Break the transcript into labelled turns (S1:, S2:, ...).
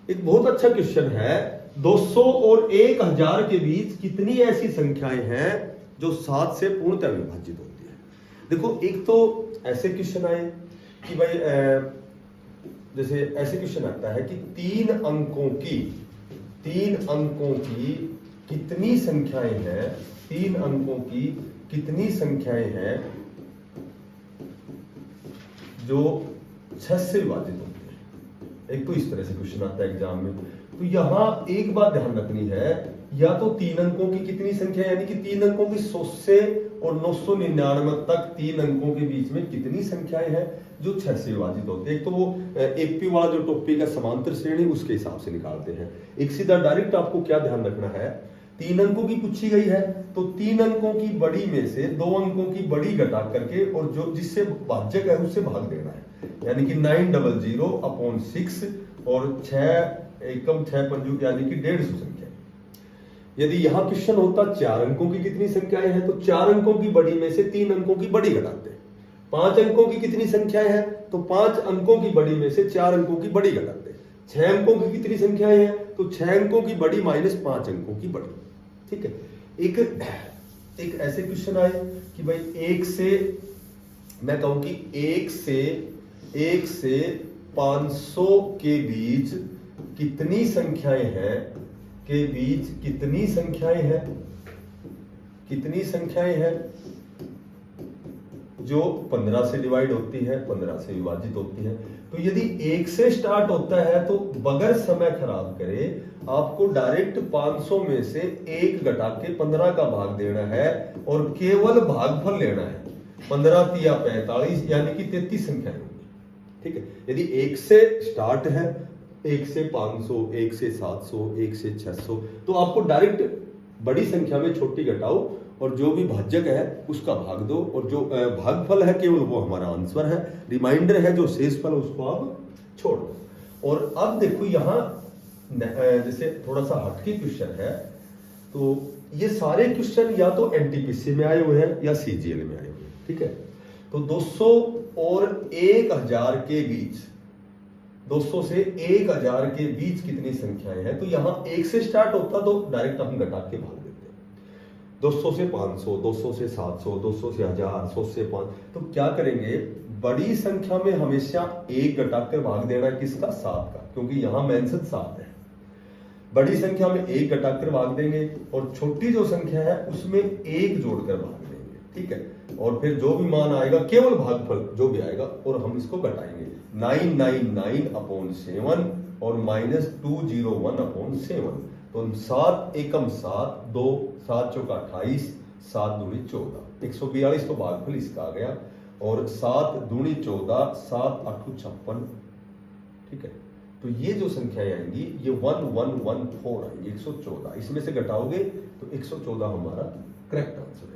S1: एक बहुत अच्छा क्वेश्चन है, 200 और 1000 के बीच कितनी ऐसी संख्याएं हैं जो 7 से पूर्णतः विभाजित होती है। देखो एक तो ऐसे क्वेश्चन आए कि भाई जैसे ऐसे क्वेश्चन आता है कि 3 अंकों की कितनी संख्याएं हैं, 3 अंकों की कितनी संख्याएं हैं जो 6 से विभाजित होती है। एक तो इस तरह से क्वेश्चन आता है एग्जाम में। तो यहां एक बात ध्यान रखनी है, या तो 3 अंकों की कितनी संख्या यानी कि 3 अंकों की 100 से और 999 तक 3 अंकों के बीच में कितनी संख्याएं हैं जो 6 से विभाजित होते हैं। एक तो वो एपी वाला जो टॉपिक है समांतर श्रेणी, उसके हिसाब से निकालते हैं। एक सीधा डायरेक्ट आपको क्या ध्यान रखना है, 3 अंकों की पूछी गई है तो 3 अंकों की बड़ी में से 2 अंकों की बड़ी घटा करके और जो जिससे भाज्यक है उससे भाग देना है, यानी कि 900/6 और 6 एकम 6 पंजू यानी कि 150 संख्या। यदि यहां क्वेश्चन होता 4 अंकों की कितनी संख्याएं हैं, तो 4 अंकों की बड़ी में से 3 अंकों की बड़ी घटाते हैं। 5 अंकों की कितनी संख्याएं हैं, तो 5 अंकों की बड़ी में से 4 अंकों की बड़ी घटाते हैं। 6 अंकों की कितनी संख्याएं हैं, तो 6 अंकों की बड़ी माइनस 5 अंकों की बड़ी। ठीक है। एक ऐसे क्वेश्चन आए कि भाई 1 से, मैं कहूं कि 1 से 500 के बीच कितनी संख्याएं हैं, कितनी संख्याएं हैं जो 15 से डिवाइड होती है, 15 से विभाजित होती है। तो यदि 1 से स्टार्ट होता है तो बगैर समय खराब करे आपको डायरेक्ट 500 में से 1 घटा के 15 का भाग देना है और केवल भागफल लेना है। 15 तिया 45 यानी कि 33 संख्याएं होंगी। ठीक है। यदि 1 से स्टार्ट है, 1 से 500, 1 से 700, 1 से 600, तो आपको डायरेक्ट बड़ी संख्या में छोटी घटाओ और जो भी भाज्यक है उसका भाग दो, और जो भागफल है केवल वो हमारा आंसर है, रिमाइंडर है जो शेष फल उसको आप छोड़ दो। और अब देखो यहां जैसे थोड़ा सा हटके क्वेश्चन है, तो ये सारे क्वेश्चन या तो एनटीपीसी में आए हुए हैं या सीजीएल में आए हुए हैं। ठीक है। तो 200 और 1000 के बीच, 200 से 1000 के बीच कितनी संख्याएं हैं, तो यहां 1 से स्टार्ट होता तो डायरेक्ट हम घटा के भाग देते हैं। 200 से 500, 200 से 700, 200 से 1000, 100 से 5, तो क्या करेंगे, बड़ी संख्या में हमेशा 1 घटाकर भाग देना है, किसका, 7 का, क्योंकि यहां मेंशन 7 है। बड़ी संख्या में 1 घटाकर भाग देंगे और छोटी जो संख्या है उसमें 1 जोड़कर भाग देंगे। ठीक है। और फिर जो भी मान आएगा केवल भागफल जो भी आएगा और हम इसको घटाएंगे, 999/7 और -201/7। तो 7 एकम 7, 2 7 चौका 28, 7 दूनी 14, 142 तो भागफल इसका आ गया, और 7 दूनी 14, 7 8 56। ठीक है। तो ये जो संख्याएं आएंगी ये 1114 आएंगी, 114। इसमें से घटाओगे तो 114 हमारा करेक्ट आंसर है।